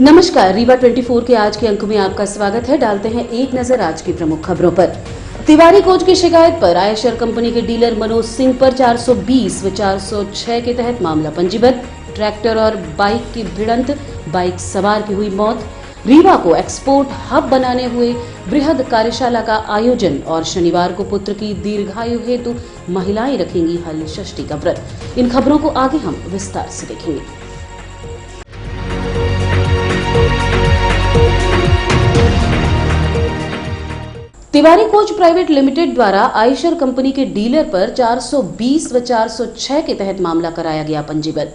नमस्कार, रीवा 24 के आज के अंक में आपका स्वागत है। डालते हैं एक नजर आज की प्रमुख खबरों पर। तिवारी कोच की शिकायत पर आयशर कंपनी के डीलर मनोज सिंह पर 420 व 406 के तहत मामला पंजीबद्ध। ट्रैक्टर और बाइक की भिड़ंत, बाइक सवार की हुई मौत। रीवा को एक्सपोर्ट हब बनाने हुए बृहद कार्यशाला का आयोजन और शनिवार को पुत्र की दीर्घायु हेतु महिलाएं रखेंगी हल षष्ठी का व्रत। इन खबरों को आगे हम विस्तार से देखेंगे। तिवारी कोच प्राइवेट लिमिटेड द्वारा आयशर कंपनी के डीलर पर 420 व 406 के तहत मामला कराया गया पंजीबद्ध।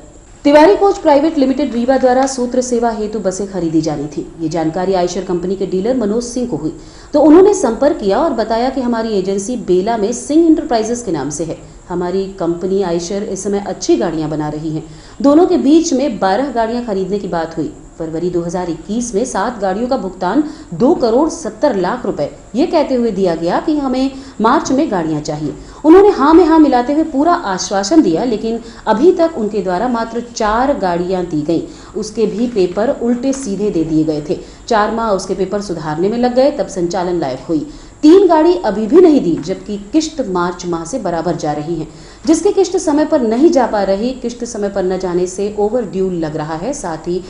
Tiwari coach private limited Rewa द्वारा सूत्र सेवा हेतु बसें खरीदी जानी थी। ये जानकारी आयशर कंपनी के डीलर मनोज सिंह को हुई तो उन्होंने संपर्क किया और बताया कि हमारी एजेंसी बेला में सिंह इंटरप्राइजेस के नाम से है। हमारी कंपनी आयशर इस समय अच्छी गाड़ियां बना रही है। दोनों के बीच में 12 गाड़ियां खरीदने की बात हुई। फरवरी 2021 में 7 गाड़ियों का भुगतान 2 करोड़ 70 लाख रुपए ये कहते हुए दिया गया कि हमें मार्च में गाड़ियां चाहिए। उन्होंने हाँ में हाँ मिलाते हुए पूरा आश्वासन दिया, लेकिन अभी तक उनके द्वारा मात्र 4 गाड़ियां दी गई। उसके भी पेपर उल्टे सीधे दे दिए गए थे। 4 माह उसके पेपर सुधारने में लग गए, तब संचालन लायक हुई। 3 गाड़ी अभी भी नहीं दी, जबकि किश्त मार्च माह से बराबर जा रही है। जिसकी किश्त समय पर नहीं जा पा रही, किश्त समय पर न जाने से ओवर ड्यू लग रहा है, साथ ही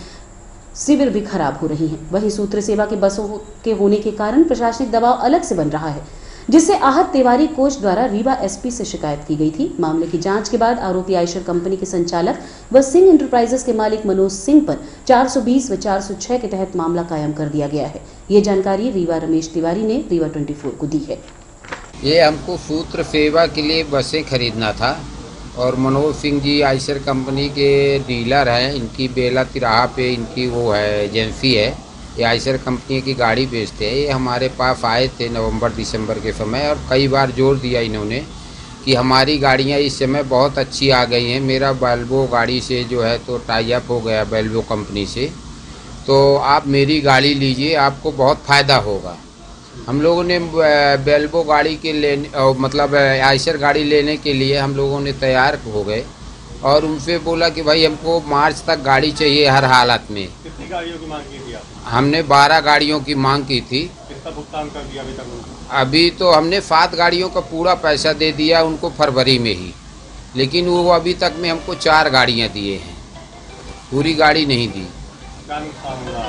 सिविल भी खराब हो रही है। वहीं सूत्र सेवा के बसों के होने के कारण प्रशासनिक दबाव अलग से बन रहा है, जिससे आहत तिवारी कोच द्वारा रीवा एसपी से शिकायत की गई थी। मामले की जांच के बाद आरोपी आयशर कंपनी के संचालक व सिंह इंटरप्राइजेस के मालिक मनोज सिंह पर 420 व 406 के तहत मामला कायम कर दिया गया है। ये जानकारी रीवा रमेश तिवारी ने रीवा 24 को दी है। ये हमको सूत्र सेवा के लिए बसें खरीदना था और मनोज सिंह जी आयशर कंपनी के डीलर हैं। इनकी बेला तिराहा पे इनकी वो है एजेंसी है। ये आयशर कंपनी की गाड़ी बेचते हैं। ये हमारे पास आए थे नवंबर दिसंबर के समय और कई बार जोर दिया इन्होंने कि हमारी गाड़ियां इस समय बहुत अच्छी आ गई हैं। मेरा बेल्वो गाड़ी से जो है तो टाई अप हो गया बेल्वो कंपनी से, तो आप मेरी गाड़ी लीजिए, आपको बहुत फ़ायदा होगा। हम लोगों ने बेल्वो गाड़ी के मतलब आयशर गाड़ी लेने के लिए हम लोगों ने तैयार हो गए और उनसे बोला कि भाई हमको मार्च तक गाड़ी चाहिए हर हालत में। कितनी गाड़ियों की मांग की थी आपने? हमने 12 गाड़ियों की मांग की थी। कितना भुगतान कर दिया अभी तक? अभी तो हमने 7 गाड़ियों का पूरा पैसा दे दिया उनको फरवरी में ही, लेकिन वो अभी तक में हमको 4 गाड़ियाँ दिए हैं, पूरी गाड़ी नहीं दी। क्या नुकसान हुआ?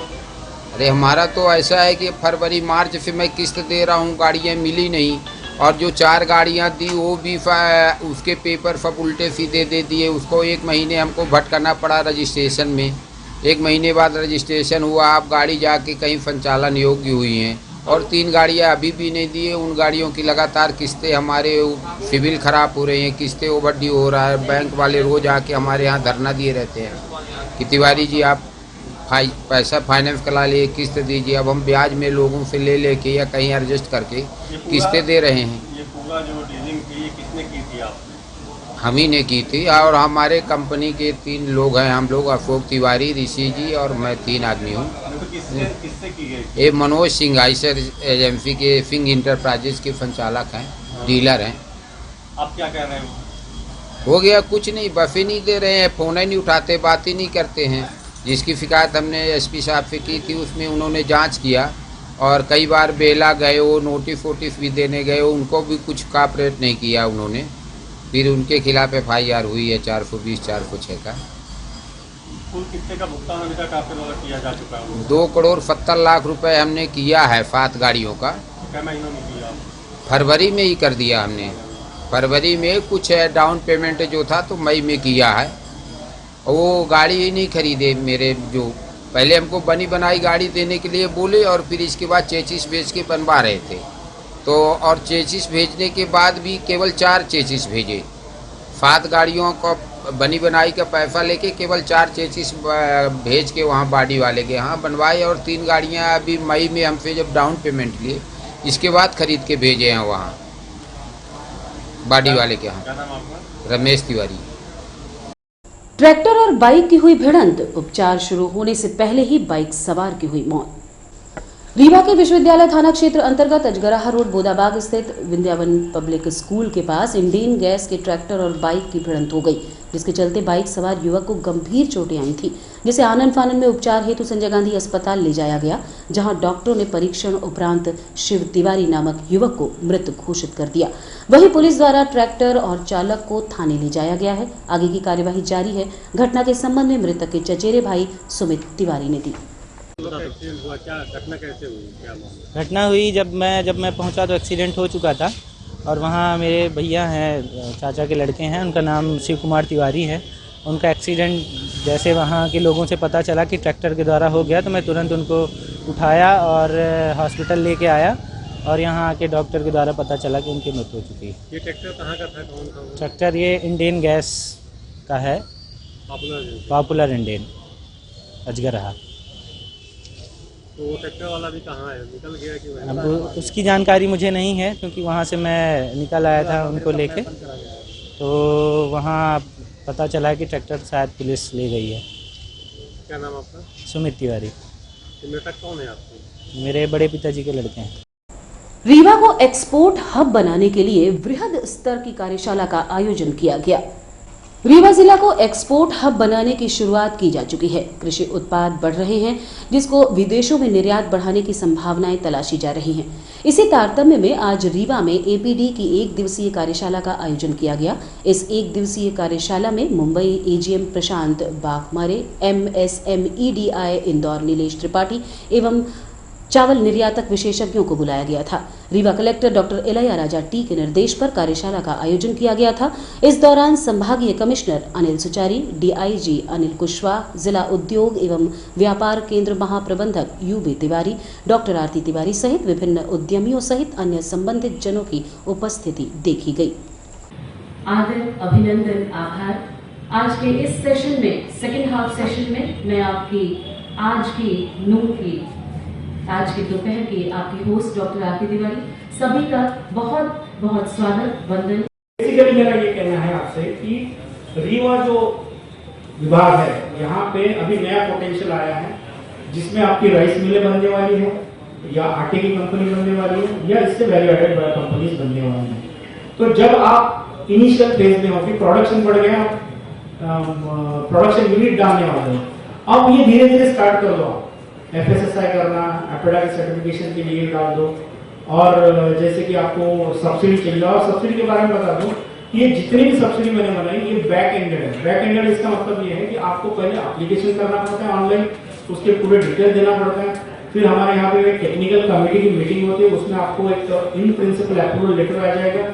अरे हमारा तो ऐसा है कि फरवरी मार्च से मैं किस्त दे रहा हूँ, गाड़ियाँ मिली नहीं और जो 4 गाड़ियाँ दी वो भी उसके पेपर सब उल्टे सीधे दे दिए। उसको 1 महीने हमको भटकना पड़ा रजिस्ट्रेशन में। 1 महीने बाद रजिस्ट्रेशन हुआ, आप गाड़ी जाके कहीं संचालन योग्य हुई हैं और 3 गाड़ियाँ अभी भी नहीं दी है। उन गाड़ियों की लगातार किस्तें, हमारे सिविल ख़राब हो रही हैं, किस्तें ओवर ड्यू हो रहा है। बैंक वाले रोज़ आके हमारे यहाँ धरना दिए रहते हैं कि तिवारी जी आप पैसा फाइनेंस करा लिए, किस्त दीजिए। अब हम ब्याज में लोगों से ले लेके या कहीं एडजस्ट करके किस्तें दे रहे हैं। ये पूरा जो डीलिंग थी ये किसने की थी आपने? हम ही ने की थी और हमारे कंपनी के 3 लोग हैं। हम लोग अशोक तिवारी, ऋषि जी और मैं 3 आदमी हूँ। तो किससे की गई? ये मनोज सिंह आयशर एजेंसी के सिंह इंटरप्राइजेस के संचालक हैं, डीलर हैं। आप क्या कह रहे हो? हो गया कुछ नहीं, बस ही नहीं दे रहे हैं, फ़ोन ही नहीं उठाते, बात ही नहीं करते हैं। जिसकी शिकायत हमने एसपी साहब से की थी उसमें उन्होंने जांच किया और कई बार बेला गए, वो नोटिस भी देने गए, उनको भी कुछ कापरेट नहीं किया उन्होंने। फिर उनके खिलाफ FIR हुई है 420 406 का। कुल कितने का भुगतान अभी तक आपके द्वारा किया जा चुका है? 2 करोड़ 70 लाख रुपए हमने किया है 7 गाड़ियों का। क्या महीनों में किया? फरवरी में ही कर दिया हमने। फरवरी में कुछ डाउन पेमेंट जो था तो मई में किया है। वो गाड़ी ही नहीं खरीदे मेरे, जो पहले हमको बनी बनाई गाड़ी देने के लिए बोले और फिर इसके बाद चेचिस भेज के बनवा रहे थे। तो और चेचिस भेजने के बाद भी केवल 4 चेचिस भेजे। 7 गाड़ियों का बनी बनाई का पैसा लेके केवल 4 चेचिस भेज के वहाँ बॉडी वाले के यहाँ बनवाए और 3 गाड़ियाँ अभी मई में हमसे जब डाउन पेमेंट लिए इसके बाद खरीद के भेजे हैं वहाँ बॉडी वाले के यहाँ। क्या नाम आपका? रमेश तिवारी। ट्रैक्टर और बाइक की हुई भिड़ंत, उपचार शुरू होने से पहले ही बाइक सवार की हुई मौत। रीवा के विश्वविद्यालय थाना क्षेत्र अंतर्गत अजगराहा रोड बोदाबाग स्थित विंध्यावन पब्लिक स्कूल के पास इंडेन गैस के ट्रैक्टर और बाइक की भिड़ंत हो गई, जिसके चलते बाइक सवार युवक को गंभीर चोटें आई थी, जिसे आनन फानन में उपचार हेतु संजय गांधी अस्पताल ले जाया गया, जहां डॉक्टरों ने परीक्षण उपरांत शिव तिवारी नामक युवक को मृत घोषित कर दिया। वहीं पुलिस द्वारा ट्रैक्टर और चालक को थाने ले जाया गया है। आगे की कार्यवाही जारी है। घटना के संबंध में मृतक के चचेरे भाई सुमित तिवारी ने दी। एक्सीडेंट हुआ, क्या घटना कैसे हुई, क्या मामला? घटना हुई जब मैं पहुंचा तो एक्सीडेंट हो चुका था और वहाँ मेरे भैया हैं, चाचा के लड़के हैं, उनका नाम शिव कुमार तिवारी है। उनका एक्सीडेंट जैसे वहाँ के लोगों से पता चला कि ट्रैक्टर के द्वारा हो गया तो मैं तुरंत उनको उठाया और हॉस्पिटल लेके आया और यहाँ आके डॉक्टर के द्वारा पता चला कि उनकी मृत्यु हो चुकी है। ये ट्रैक्टर कहाँ का था, कौन था वो? ट्रैक्टर ये इंडेन गैस का है, पॉपुलर इंडेन अजगराहा। तो वो ट्रैक्टर वाला भी कहाँ है, निकल गया कि वहीं? अब उसकी जानकारी मुझे नहीं है क्योंकि वहाँ से मैं निकल आया था उनको लेके, तो वहाँ पता चला कि ट्रैक्टर शायद पुलिस ले गई है। क्या नाम आपका? सुमित तिवारी। तो मृतक कौन है आपके? मेरे बड़े पिताजी के लड़के हैं। रीवा को एक्सपोर्ट हब बनाने के लिए वृहद स्तर की कार्यशाला का आयोजन किया गया। रीवा जिला को एक्सपोर्ट हब बनाने की शुरुआत की जा चुकी है। कृषि उत्पाद बढ़ रहे हैं, जिसको विदेशों में निर्यात बढ़ाने की संभावनाएं तलाशी जा रही हैं। इसी तारतम्य में आज रीवा में एपीडी की 1 दिवसीय कार्यशाला का आयोजन किया गया। इस 1 दिवसीय कार्यशाला में मुंबई एजीएम प्रशांत बाघमारे, MSMEDI इंदौर नीलेश त्रिपाठी एवं चावल निर्यातक विशेषज्ञों को बुलाया गया था। Rewa collector doctor Ilaiya Raja T के निर्देश पर कार्यशाला का आयोजन किया गया था। इस दौरान संभागीय कमिश्नर अनिल सुचारी, डीआईजी अनिल कुशवाहा, जिला उद्योग एवं व्यापार केंद्र महाप्रबंधक यूबी तिवारी, डॉक्टर आरती तिवारी सहित विभिन्न उद्यमियों सहित अन्य संबंधित जनों की उपस्थिति देखी गई। आदर, अभिनंदन, आभार। आज के इस सेशन में, सेकेंड हाफ सेशन में, मैं आपकी आज की दोपहर की आपकी होस्ट डॉक्टर आरती तिवारी, सभी का बहुत बहुत स्वागत, वंदन। बेसिकली मेरा ये कहना है आपसे कि रीवा जो विभाग है, यहाँ पे अभी नया पोटेंशियल आया है, जिसमें आपकी राइस मिलें बनने वाली है या आटे की कंपनी बनने वाली है या इससे वैल्यू एडेड कंपनीज बनने वाली है। तो जब आप इनिशियल फेज में हो कि प्रोडक्शन बढ़ गया, प्रोडक्शन यूनिट डालने वाले हो, अब ये धीरे धीरे स्टार्ट कर दो। FSSAI करना, एपेडा के सर्टिफिकेशन के लिए डाल दो, और जैसे कि आपको सब्सिडी चाहिए, और सब्सिडी के बारे में बता दूं, ये जितनी भी सब्सिडी मैंने बनाई ये बैक एंडेड है। बैक एंडेड इसका मतलब ये है कि आपको पहले एप्लीकेशन करना पड़ता है ऑनलाइन, उसके पूरे डिटेल देना पड़ता है, फिर हमारे यहाँ पे एक टेक्निकल कमेटी की मीटिंग होती है, उसमें आपको एक इन प्रिंसिपल अप्रूवल लेटर आ जाएगा।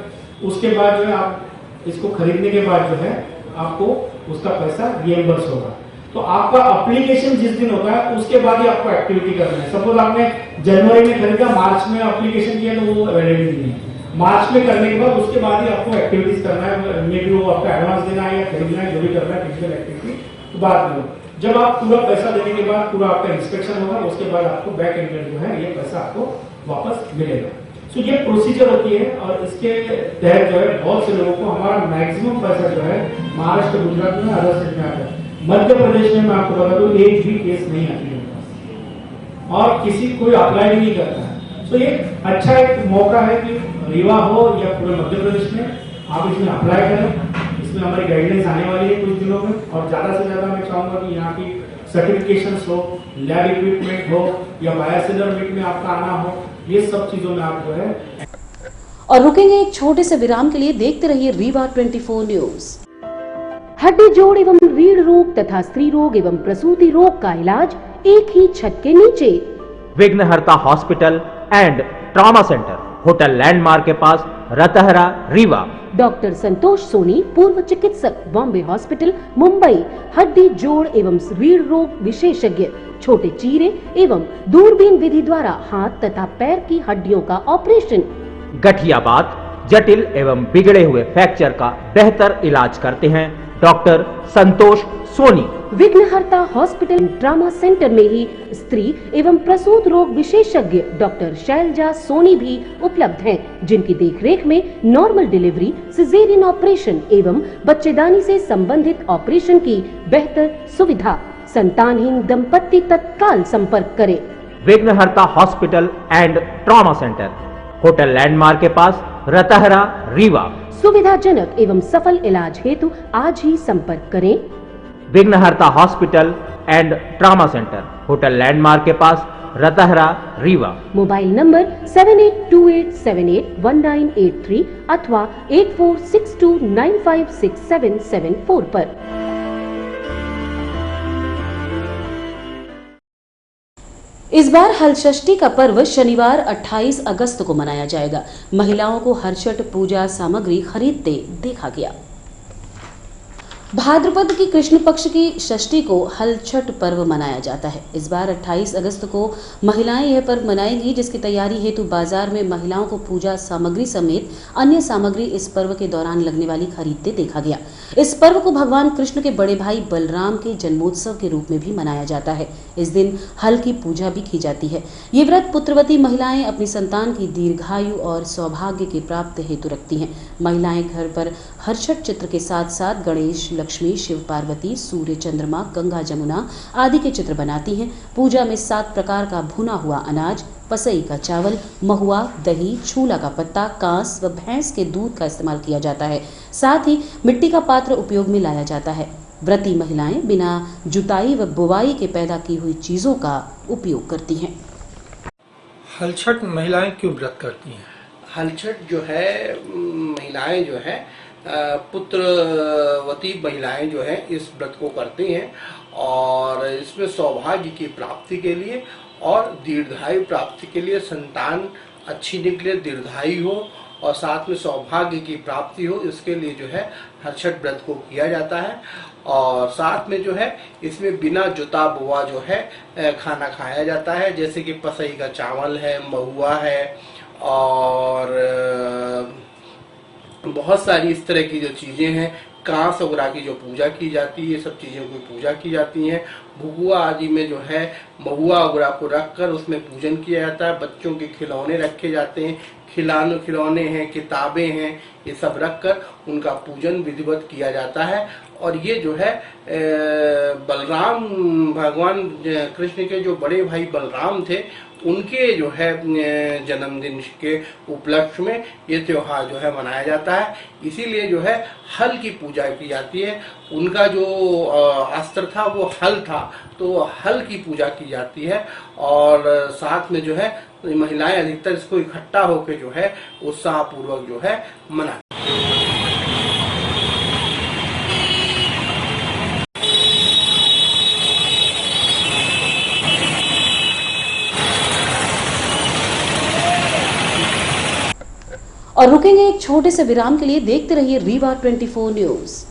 उसके बाद जो है आप इसको खरीदने के बाद जो है आपको उसका पैसा रिएम्बर्स होगा। तो आपका एप्लीकेशन जिस दिन होता है उसके बाद ही आपको एक्टिविटी करना है। सपोज आपने जनवरी में खरीदा, मार्च में एप्लीकेशन किया तो वो वैलिडिटी नहीं है। मार्च में करने के बाद उसके बाद ही आपको एक्टिविटीज करना है, मे बी वो आपका एडवांस देना है या खरीदना है, जो भी करना है फिजिकल एक्टिविटी, तो बाद में जब आप पूरा पैसा देने के बाद पूरा आपका इंस्पेक्शन होगा, उसके बाद आपको बैक एंड जो है ये पैसा आपको वापस मिलेगा। तो ये प्रोसीजर होती है और इसके तहत जो है बहुत से लोगों को हमारा मैक्सिमम पैसा जो है महाराष्ट्र, गुजरात में, अदर स्टेट में आता है। मध्य प्रदेश में मैं आपको बता दूं एक भी केस नहीं आती है और किसी कोई अप्लाई भी नहीं करता है। तो ये अच्छा एक मौका है कि रीवा हो या पूरे मध्य प्रदेश में आप इसमें अप्लाई करें। इसमें हमारी गाइडलाइंस आने वाली है कुछ दिनों में, और ज्यादा से ज्यादा मैं चाहूंगा कि यहाँ की सर्टिफिकेशन हो, लैब इक्विपमेंट हो या बायोसिलर मीट में आपका आना हो, ये सब चीजों में आप जो है। और रुकेंगे एक छोटे से विराम के लिए। देखते रहिए रीवा 24 न्यूज। हड्डी जोड़ एवं रीढ़ रोग तथा स्त्री रोग एवं प्रसूति रोग का इलाज एक ही छत के नीचे। विघ्नहर्ता hospital and trauma centre, hotel landmark के पास, रतहरा, रीवा। डॉक्टर संतोष सोनी, पूर्व चिकित्सक, बॉम्बे हॉस्पिटल, मुंबई। हड्डी जोड़ एवं रीढ़ रोग विशेषज्ञ, छोटे चीरे एवं दूरबीन विधि द्वारा हाथ तथा पैर की हड्डियों का ऑपरेशन। गठियाबात, जटिल एवं बिगड़े हुए फ्रैक्चर का बेहतर इलाज करते हैं डॉक्टर संतोष सोनी। विघ्नहर्ता हॉस्पिटल ट्रॉमा सेंटर में ही स्त्री एवं प्रसूत रोग विशेषज्ञ डॉक्टर शैलजा सोनी भी उपलब्ध हैं, जिनकी देखरेख में नॉर्मल डिलीवरी, सिजेरियन ऑपरेशन एवं बच्चेदानी से संबंधित ऑपरेशन की बेहतर सुविधा। संतानहीन दंपत्ति तत्काल संपर्क करें। विघ्नहर्ता hospital and trauma centre, hotel landmark के पास, रतहरा, रीवा। सुविधाजनक एवं सफल इलाज हेतु आज ही संपर्क करें विघ्नहर्ता hospital and trauma centre, hotel landmark के पास, रतहरा, रीवा। मोबाइल नंबर 7828781983 अथवा 8462956774 पर। इस बार हलषष्ठी का पर्व शनिवार 28 अगस्त को मनाया जाएगा। महिलाओं को हरछठ पूजा सामग्री खरीदते देखा गया। भाद्रपद की कृष्ण पक्ष की षष्ठी को हलछठ पर्व मनाया जाता है। इस बार 28 अगस्त को महिलाएं यह पर्व मनाएंगी, जिसकी तैयारी हेतु बाजार में महिलाओं को पूजा सामग्री समेत अन्य सामग्री इस पर्व के दौरान लगने वाली खरीदते देखा गया। इस पर्व को भगवान कृष्ण के बड़े भाई बलराम के जन्मोत्सव के रूप में भी मनाया जाता है। इस दिन हल की पूजा भी की जाती है। ये व्रत पुत्रवती महिलाएं अपनी संतान की दीर्घायु और सौभाग्य की प्राप्ति हेतु रखती हैं। महिलाएं घर पर हरछठ चित्र के साथ साथ गणेश, लक्ष्मी, शिव पार्वती, सूर्य, चंद्रमा, गंगा, जमुना आदि के चित्र बनाती हैं। पूजा में 7 प्रकार का भुना हुआ अनाज, पसई का चावल, महुआ, दही, छूला का पत्ता, कांस व भैंस के दूध का इस्तेमाल किया जाता है। साथ ही मिट्टी का पात्र उपयोग में लाया जाता है। व्रती महिलाएं बिना जुताई व बुवाई के पैदा की हुई चीजों का उपयोग करती हैं। हलछठ महिलाएं क्यों व्रत करती हैं? हलछठ जो है महिलाएं जो है पुत्रवती महिलाएं जो है इस व्रत को करती हैं और इसमें सौभाग्य की प्राप्ति के लिए और दीर्घायु प्राप्ति के लिए, संतान अच्छी निकले, दीर्घायु हो और साथ में सौभाग्य की प्राप्ति हो, इसके लिए जो है हलछठ व्रत को किया जाता है। और साथ में जो है इसमें बिना जुता बुआ जो है खाना खाया जाता है, जैसे कि पसई का चावल है, महुआ है और बहुत सारी इस तरह की जो चीज़ें हैं, कांस वगैरह की जो पूजा की जाती है, ये सब चीज़ों की पूजा की जाती हैं। भुगुआ आदि में जो है महुआ वगैरह को रखकर उसमें पूजन किया जाता है। बच्चों के खिलौने रखे जाते हैं, खिलौने हैं, किताबें हैं, ये सब रखकर उनका पूजन विधिवत किया जाता है। और ये जो है बलराम, भगवान कृष्ण के जो बड़े भाई बलराम थे, उनके जो है जन्मदिन के उपलक्ष्य में ये त्योहार जो है मनाया जाता है। इसीलिए जो है हल की पूजा की जाती है। उनका जो अस्त्र था वो हल था, तो हल की पूजा की जाती है। और साथ में जो है महिलाएं अधिकतर इसको इकट्ठा होकर जो है उत्साहपूर्वक जो है मनाती। और रुकेंगे एक छोटे से विराम के लिए। देखते रहिए रीवा 24 न्यूज।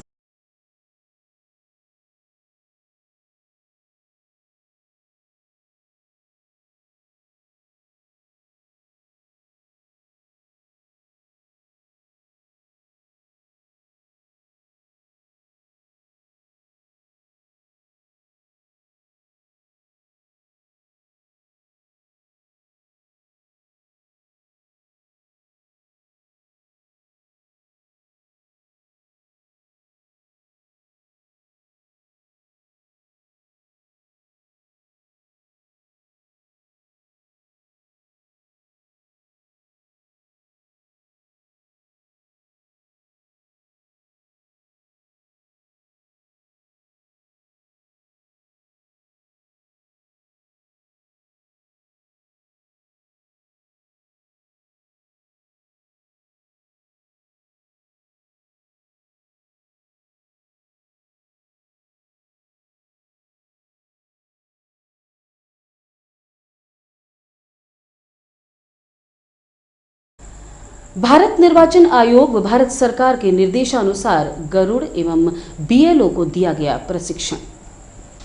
भारत निर्वाचन आयोग व भारत सरकार के निर्देशानुसार गरुड़ एवं बीएलओ को दिया गया प्रशिक्षण।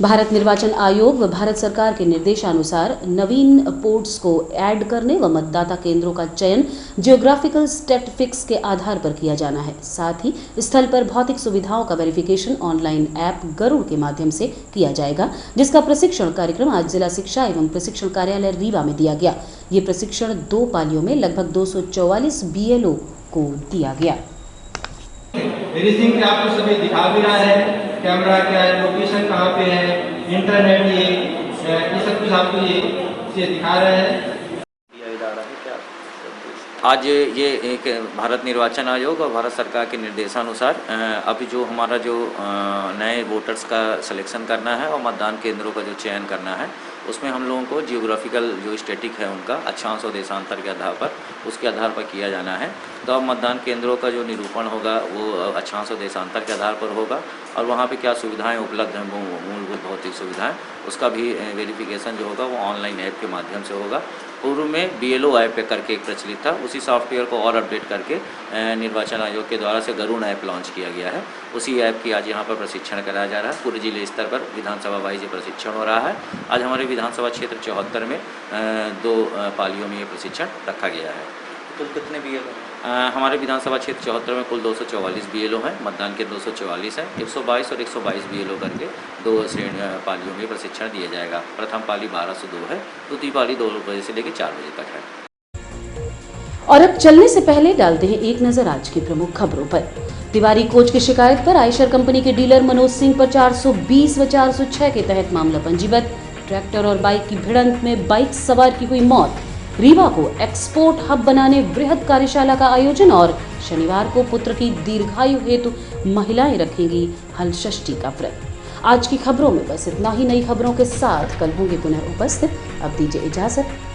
भारत निर्वाचन आयोग व भारत सरकार के निर्देशानुसार नवीन पोर्ट्स को ऐड करने व मतदाता केंद्रों का चयन जियोग्राफिकल स्टैटिस्टिक्स के आधार पर किया जाना है। साथ ही स्थल पर भौतिक सुविधाओं का वेरिफिकेशन ऑनलाइन ऐप गरुड़ के माध्यम से किया जाएगा, जिसका प्रशिक्षण कार्यक्रम आज जिला शिक्षा एवं प्रशिक्षण कार्यालय रीवा में दिया गया। ये प्रशिक्षण 2 पालियों में लगभग 244 बीएलओ को दिया गया। एवरीथिंग आपको सभी दिखा भी रहा है, कैमरा क्या है, लोकेशन कहाँ पे है, इंटरनेट ये ये सब कुछ आपको ये दिखा रहे हैं। आज ये एक भारत निर्वाचन आयोग और भारत सरकार के निर्देशानुसार अभी जो हमारा जो नए वोटर्स का सिलेक्शन करना है और मतदान केंद्रों का जो चयन करना है, उसमें हम लोगों को जियोग्राफिकल जो स्टैटिक है उनका अक्षांश और देशांतर के आधार पर उसके आधार पर किया जाना है। तो अब मतदान केंद्रों का जो निरूपण होगा वो अक्षांश और देशांतर के आधार पर होगा और वहाँ पे क्या सुविधाएं उपलब्ध हैं, मूलभूत भौतिक सुविधाएं, उसका भी वेरिफिकेशन जो होगा वो ऑनलाइन ऐप के माध्यम से होगा। पूर्व में BLO ऐप पे करके एक प्रचलित था, उसी सॉफ्टवेयर को और अपडेट करके निर्वाचन आयोग के द्वारा से गरुड़ ऐप लॉन्च किया गया है। उसी ऐप की आज यहाँ पर प्रशिक्षण कराया जा रहा है। पूरे जिले स्तर पर विधानसभा वाइज ये प्रशिक्षण हो रहा है। आज हमारे विधानसभा क्षेत्र 74 में 2 पालियों में ये प्रशिक्षण रखा गया है। कुल कितने BLO? हमारे विधानसभा क्षेत्र 74 में कुल 244 BLO हैं, मतदान के 244 हैं। 122 और 122 BLO करके 2 पालियों में प्रशिक्षण दिया जाएगा। प्रथम पाली 12 से 2 है, द्वितीय पाली 2 बजे से लेकर 4 बजे तक है। और अब चलने से पहले डालते हैं एक नजर आज की प्रमुख खबरों पर। तिवारी कोच की शिकायत पर आयशर कंपनी के डीलर मनोज सिंह पर 420 व 406 के तहत मामला पंजीबद्ध। ट्रैक्टर और बाइक की भिड़ंत में बाइक सवार की हुई मौत। रीवा को एक्सपोर्ट हब बनाने बृहद कार्यशाला का आयोजन और शनिवार को पुत्र की दीर्घायु हेतु महिलाएं रखेंगी हल षष्ठी का व्रत। आज की खबरों में बस इतना ही। नई खबरों के साथ कल होंगे पुनः उपस्थित। अब दीजिए इजाजत।